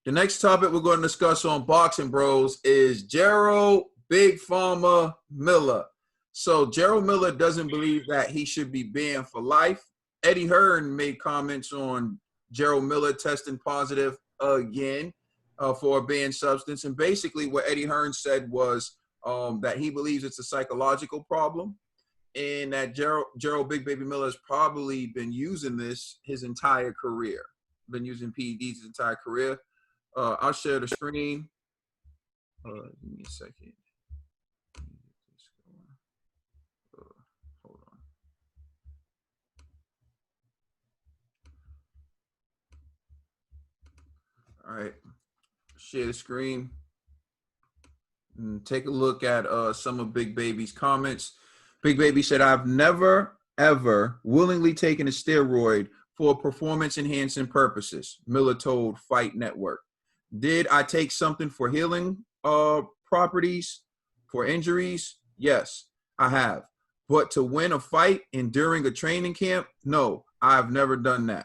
The next topic we're going to discuss on Boxing Bros is Jarrell Big Pharma Miller. So Jarrell Miller doesn't believe that he should be banned for life. Eddie Hearn made comments on Jarrell Miller testing positive again for a banned substance. And basically what Eddie Hearn said was that he believes it's a psychological problem and that Jarrell Big Baby Miller has probably been using this his entire career, been using PEDs his entire career. I'll share the screen. Give me a second. Hold on. All right. Share the screen. And take a look at some of Big Baby's comments. Big Baby said, I've never, ever willingly taken a steroid for performance-enhancing purposes, Miller told Fight Network. Did I take something for healing properties, for injuries? Yes, I have. But to win a fight and during a training camp, no, I've never done that.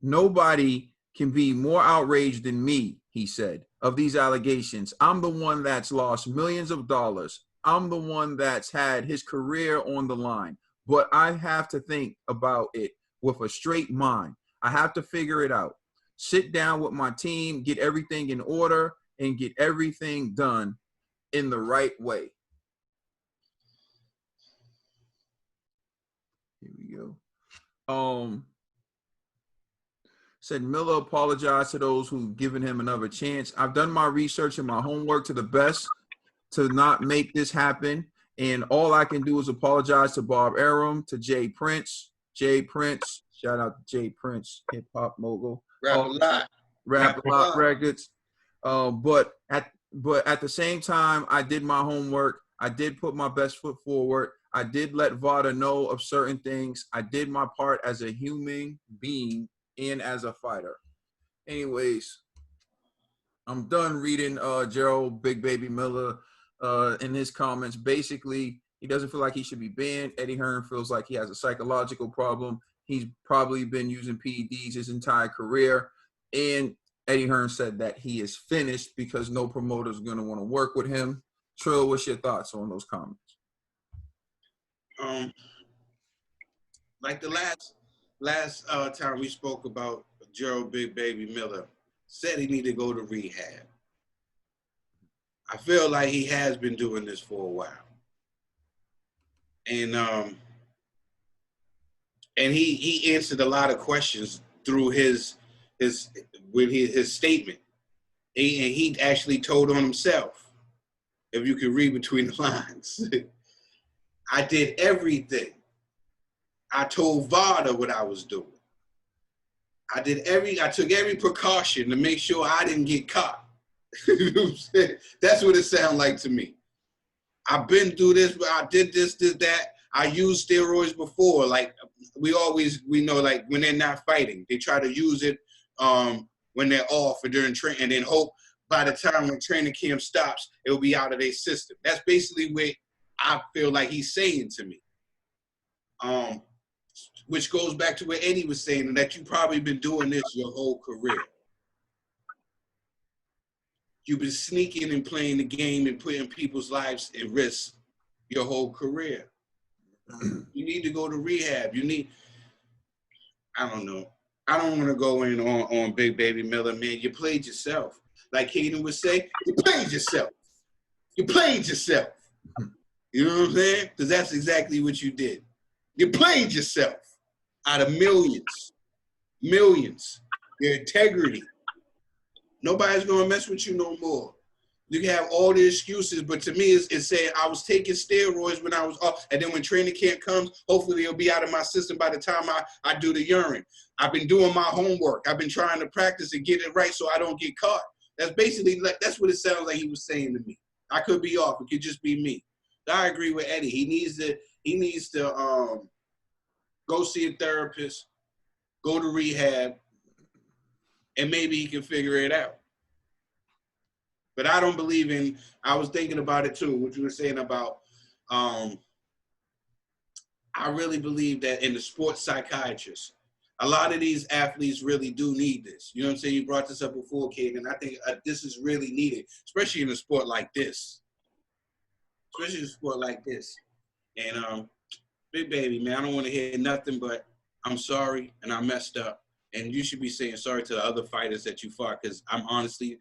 Nobody can be more outraged than me, he said, of these allegations. I'm the one that's lost millions of dollars. I'm the one that's had his career on the line. But I have to think about it with a straight mind. I have to figure it out. Sit down with my team, get everything in order, and get everything done in the right way. Here we go. Said Miller apologized to those who've given him another chance. I've done my research and my homework to the best to not make this happen. And all I can do is apologize to Bob Arum, to Jay Prince. Shout out to Jay Prince, hip hop mogul. Rap a lot records. But at the same time, I did my homework. I did put my best foot forward. I did let Vada know of certain things. I did my part as a human being and as a fighter. Anyways, I'm done reading Jarrell Big Baby Miller in his comments. Basically, he doesn't feel like he should be banned. Eddie Hearn feels like he has a psychological problem. He's probably been using PEDs his entire career. And Eddie Hearn said that he is finished because no promoter is going to want to work with him. Trill, what's your thoughts on those comments? Like the last time we spoke about Jarrell Big Baby Miller, said he needed to go to rehab. I feel like he has been doing this for a while. And he answered a lot of questions through his statement. And he actually told on himself, if you can read between the lines. I did everything. I told Vada what I was doing. I took every precaution to make sure I didn't get caught. You know what I'm saying? That's what it sounds like to me. I've been through this, but I did this, did that. I used steroids before. Like we know, like when they're not fighting, they try to use it when they're off or during training, and then hope by the time when training camp stops, it'll be out of their system. That's basically what I feel like he's saying to me. Which goes back to what Eddie was saying, that you've probably been doing this your whole career. You've been sneaking and playing the game and putting people's lives at risk your whole career. You need to go to rehab. I don't know. I don't want to go in on Big Baby Miller, man. You played yourself. Like Kaden would say, you played yourself. You played yourself. You know what I'm saying? Because that's exactly what you did. You played yourself out of millions. Your integrity. Nobody's going to mess with you no more. You can have all the excuses, but to me, it's saying I was taking steroids when I was off, and then when training camp comes, hopefully it'll be out of my system by the time I do the urine. I've been doing my homework. I've been trying to practice and get it right so I don't get caught. That's basically, that's what it sounds like he was saying to me. I could be off. It could just be me. I agree with Eddie. He needs to go see a therapist, go to rehab, and maybe he can figure it out. But I don't believe in, I was thinking about it too, what you were saying about, I really believe that in the sports psychiatrist, a lot of these athletes really do need this. You know what I'm saying? You brought this up before, Kate, and I think this is really needed, especially in a sport like this. Especially in a sport like this. And Big Baby, man, I don't want to hear nothing but I'm sorry and I messed up. And you should be saying sorry to the other fighters that you fought, because I'm honestly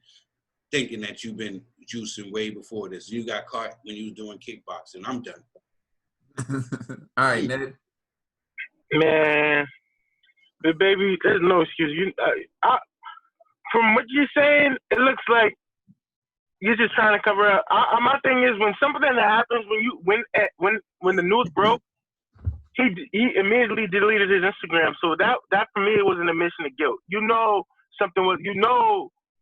thinking that you've been juicing way before this. You got caught when you were doing kickboxing. I'm done. All right, Ned. Man, Big Baby, there's no excuse. From what you're saying, it looks like you're just trying to cover up. My thing is, when something that happens, when the news broke, he immediately deleted his Instagram. So that for me, it was an admission of guilt.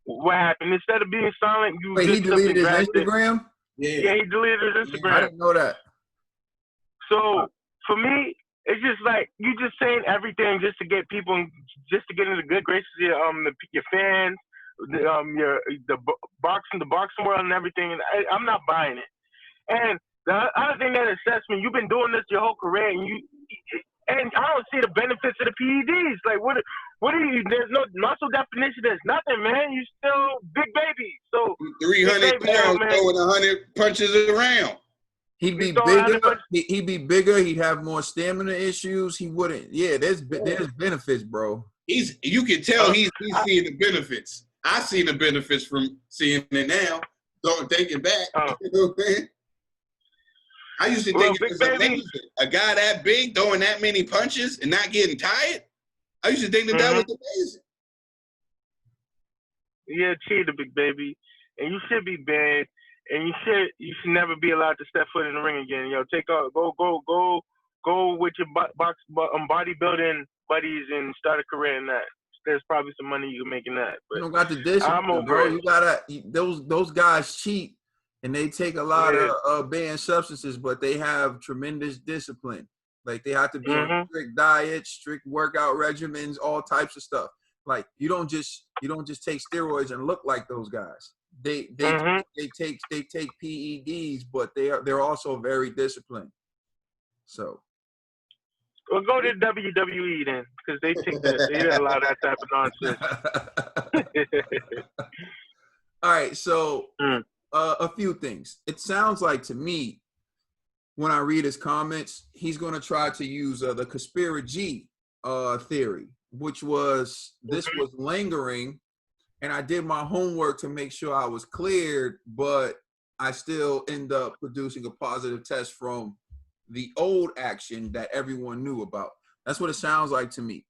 What happened. Instead of being silent, Wait, he deleted his Instagram? Yeah, he deleted his Instagram. I didn't know that. So for me, it's just like you just saying everything just to get people, just to get into the good graces of your fans, the boxing world and everything. And I'm not buying it. And the other thing that upsets me, you've been doing this your whole career, and I don't see the benefits of the PEDs. Like, what are you? There's no muscle definition. There's nothing, man. You still Big Baby. So 300 pounds throwing 100 punches around. He'd be bigger. He'd be bigger. He'd have more stamina issues. He wouldn't. Yeah, there's benefits, bro. You can tell he's seeing the benefits. I see the benefits from seeing it now. Don't take it back. You know what I'm saying? I used to think it was amazing. A guy that big throwing that many punches and not getting tired. I used to think that was amazing. Yeah, cheater, Big Baby, and you should be banned. And you should never be allowed to step foot in the ring again. Yo, go with your bodybuilding buddies and start a career in that. There's probably some money you can make in that. But you don't got the discipline, bro. You gotta those guys cheat and they take a lot of banned substances, but they have tremendous discipline. Like they have to be on strict diets, strict workout regimens, all types of stuff. Like you don't just take steroids and look like those guys. They take PEDs, but they're also very disciplined. So, well, go to WWE then, because they didn't allow that type of nonsense. All right, so a few things. It sounds like to me, when I read his comments, he's going to try to use the conspiracy theory, which was this was lingering. And I did my homework to make sure I was cleared, but I still end up producing a positive test from the old action that everyone knew about. That's what it sounds like to me.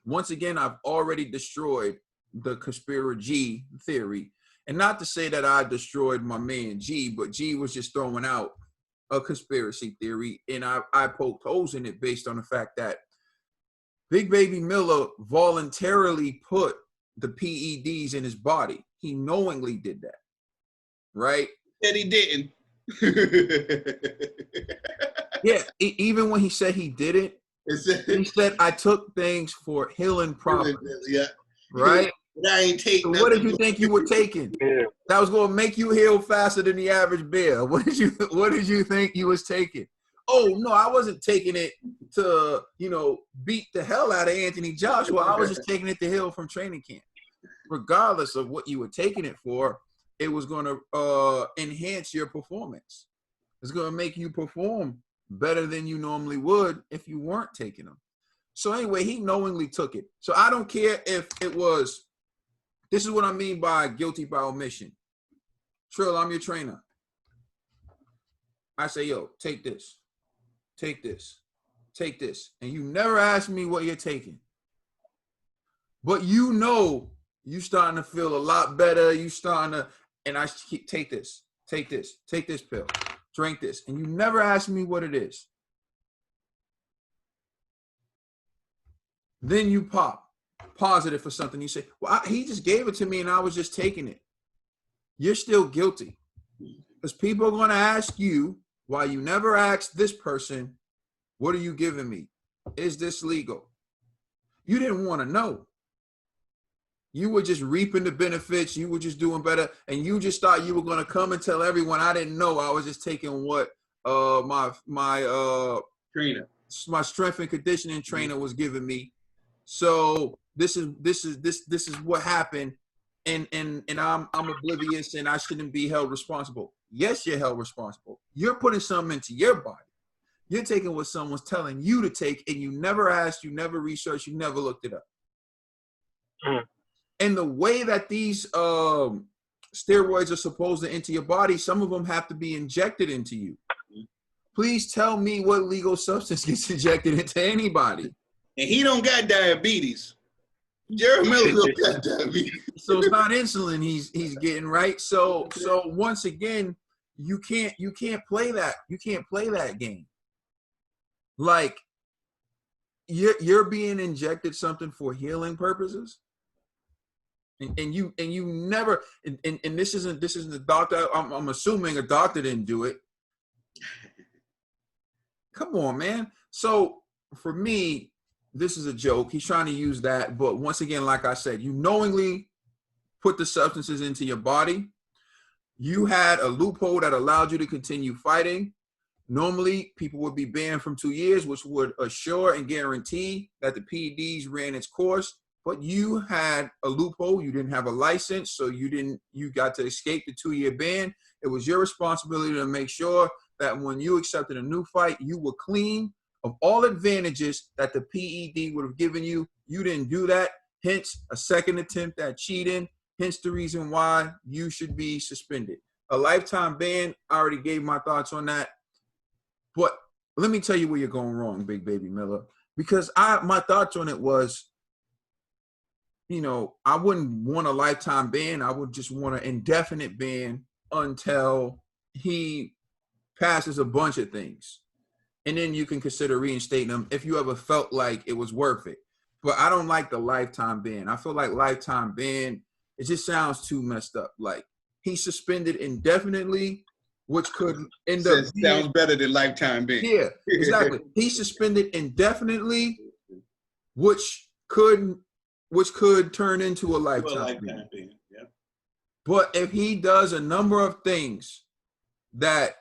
Once again, I've already destroyed the conspiracy theory. And not to say that I destroyed my man G, but G was just throwing out a conspiracy theory. And I poked holes in it based on the fact that Big Baby Miller voluntarily put the PEDs in his body. He knowingly did that, right? And he didn't. Yeah, even when he said he didn't, he said, I took things for healing properties. Yeah. Right? I ain't taking. So what did you think you were taking? Yeah. That was going to make you heal faster than the average bear. What did you think you was taking? Oh, no, I wasn't taking it to, beat the hell out of Anthony Joshua. I was just taking it to heal from training camp. Regardless of what you were taking it for, it was going to enhance your performance. It's going to make you perform better than you normally would if you weren't taking them. So anyway, he knowingly took it. So I don't care if it was, this is what I mean by guilty by omission. Trill, I'm your trainer. I say, yo, take this, take this, take this. And you never ask me what you're taking. But you starting to feel a lot better. You starting to, and I keep, take this pill, drink this. And you never ask me what it is. Then you pop positive for something. You say, well, he just gave it to me and I was just taking it. You're still guilty. Because people are going to ask you why you never asked this person, what are you giving me? Is this legal? You didn't want to know. You were just reaping the benefits. You were just doing better. And you just thought you were going to come and tell everyone, I didn't know. I was just taking what my trainer, my strength and conditioning trainer was giving me. So this is what happened, and I'm oblivious and I shouldn't be held responsible. Yes, you're held responsible. You're putting something into your body. You're taking what someone's telling you to take, and you never asked, you never researched, you never looked it up. And the way that these steroids are supposed to enter your body, some of them have to be injected into you. Please tell me what legal substance gets injected into anybody. And he don't got diabetes. Jarrell Miller don't got diabetes. So it's not insulin he's getting, right? So once again, you can't play that. You can't play that game. Like you're being injected something for healing purposes. And you never, and this isn't the doctor. I'm assuming a doctor didn't do it. Come on, man. So for me, this is a joke. He's trying to use that, but once again, like I said, you knowingly put the substances into your body. You had a loophole that allowed you to continue fighting. Normally, people would be banned from 2 years, which would assure and guarantee that the PEDs ran its course. But you had a loophole. You didn't have a license, so you got to escape the 2-year ban. It was your responsibility to make sure that when you accepted a new fight, you were clean of all advantages that the PED would have given you. You didn't do that. Hence, a second attempt at cheating. Hence the reason why you should be suspended. A lifetime ban, I already gave my thoughts on that. But let me tell you where you're going wrong, Big Baby Miller. Because my thoughts on it was, I wouldn't want a lifetime ban. I would just want an indefinite ban until he passes a bunch of things. And then you can consider reinstating him if you ever felt like it was worth it. But I don't like the lifetime ban. I feel like lifetime ban, it just sounds too messed up. Like he's suspended indefinitely, which could end up sounds better than lifetime ban. Yeah, exactly. He's suspended indefinitely, which could turn into a lifetime ban. Yeah. But if he does a number of things that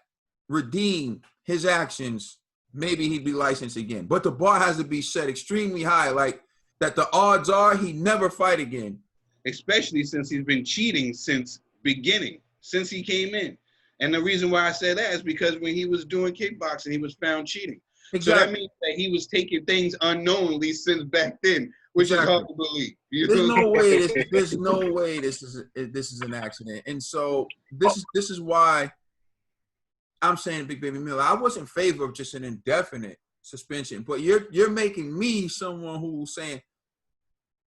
redeem his actions, maybe he'd be licensed again. But the bar has to be set extremely high, like that the odds are he never fight again. Especially since he's been cheating since beginning, since he came in. And the reason why I say that is because when he was doing kickboxing, he was found cheating. Exactly. So that means that he was taking things unknowingly since back then, which is hard to believe. There's no way this is an accident. And so this is why I'm saying, Big Baby Miller, I was in favor of just an indefinite suspension, but you're making me someone who's saying,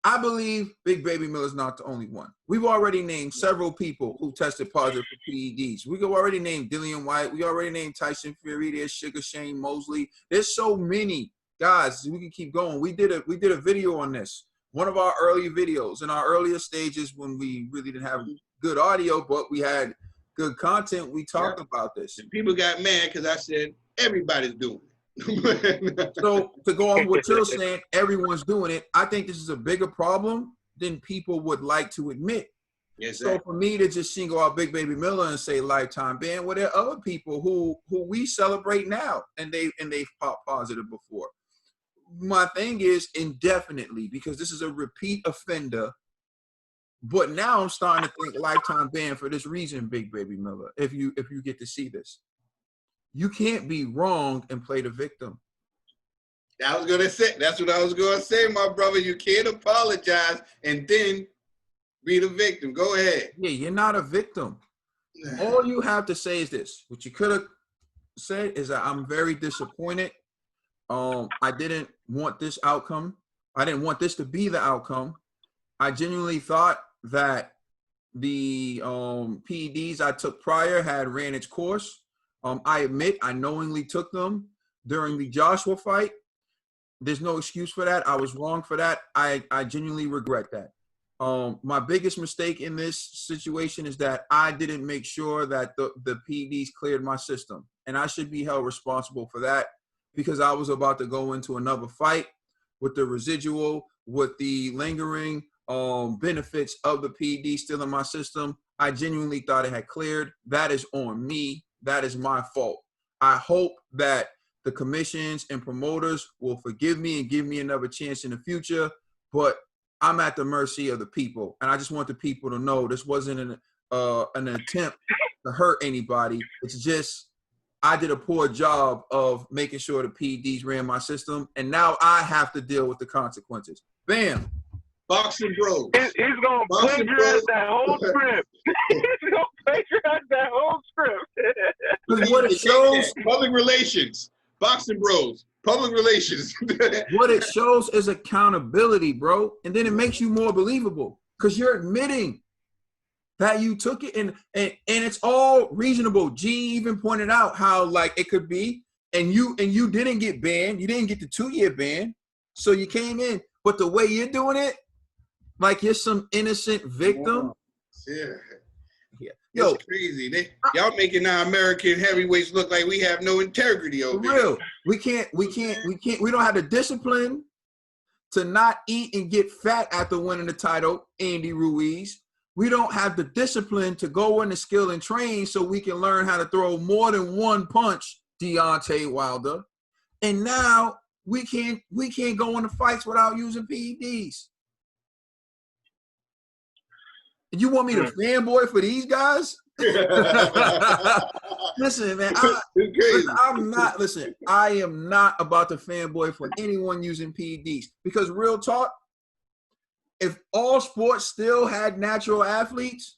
I believe Big Baby Miller's not the only one. We've already named several people who tested positive for PEDs. We've already named Dillian White. We already named Tyson Fury. There's Sugar Shane Mosley. There's so many guys. We can keep going. We did a video on this. One of our early videos in our earlier stages when we really didn't have good audio, but we had good content. We talked about this. And people got mad because I said everybody's doing it. So to go on what you're saying, everyone's doing it. I think this is a bigger problem than people would like to admit. Yes, so for me to just single out Big Baby Miller and say lifetime ban, well, there are other people who we celebrate now and they've popped positive before. My thing is indefinitely, because this is a repeat offender. But now I'm starting to think lifetime ban for this reason, Big Baby Miller. If you get to see this. You can't be wrong and play the victim. That's what I was gonna say, my brother. You can't apologize and then be the victim. Go ahead. Yeah, you're not a victim. All you have to say is this. What you could have said is that I'm very disappointed. I didn't want this outcome. I didn't want this to be the outcome. I genuinely thought that the PEDs I took prior had ran its course. I admit I knowingly took them during the Joshua fight. There's no excuse for that. I was wrong for that. I genuinely regret that. My biggest mistake in this situation is that I didn't make sure that the PEDs cleared my system. And I should be held responsible for that because I was about to go into another fight with the residual, with the lingering benefits of the PED still in my system. I genuinely thought it had cleared. That is on me. That is my fault. I hope that the commissions and promoters will forgive me and give me another chance in the future. but I'm at the mercy of the people. And I just want the people to know this wasn't an attempt to hurt anybody. It's just I did a poor job of making sure the PEDs ran my system, and now I have to deal with the consequences. Bam. Boxing Bros. He's gonna Boxing plagiarize Bros. that whole script. He's gonna plagiarize that whole script. What it shows, public relations. Boxing Bros. Public relations. what it shows is accountability, bro. And then it makes you more believable because you're admitting that you took it, and it's all reasonable. G even pointed out how like it could be, and you didn't get banned. You didn't get the 2-year ban, so you came in. But the way you're doing it, like you're some innocent victim. Yeah. Yo, it's crazy. Y'all making our American heavyweights look like we have no integrity over for real. We don't have the discipline to not eat and get fat after winning the title, Andy Ruiz. We don't have the discipline to go into skill and train so we can learn how to throw more than one punch, Deontay Wilder. And now we can't go into fights without using PEDs. And you want me to fanboy for these guys? Listen, man, I am not about to fanboy for anyone using PEDs because real talk, if all sports still had natural athletes,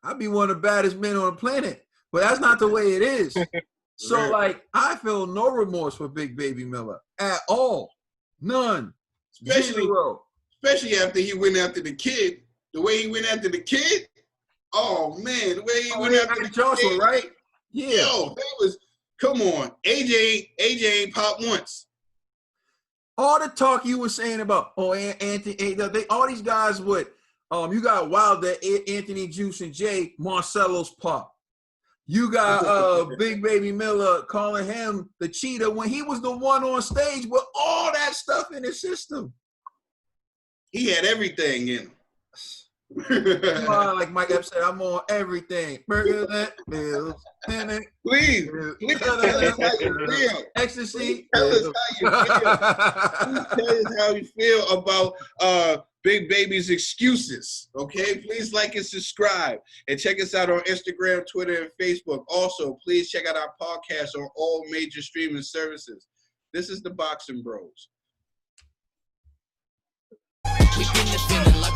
I'd be one of the baddest men on the planet. But that's not the way it is. So, like, I feel no remorse for Big Baby Miller at all. None. Especially after he went after the kid. The way he went after the kid. Oh, man. The way he went after the Joshua, kid. right? Yeah. Yo, that was, come on. AJ ain't popped once. All the talk you were saying about, Anthony, all these guys would, you got Wilder, Anthony Juice, and Jay, Marcelo's pop. You got Big Baby Miller calling him the cheater when he was the one on stage with all that stuff in his system. He had everything in him. Like Mike Epps said, I'm on everything. Burger that bills. Please tell us how you feel. Ecstasy. Tell us how you feel. Please tell us how you feel about Big Baby's excuses. Okay, please like and subscribe, and check us out on Instagram, Twitter, and Facebook. Also, please check out our podcast on all major streaming services. This is the Boxing Bros. We've been defending like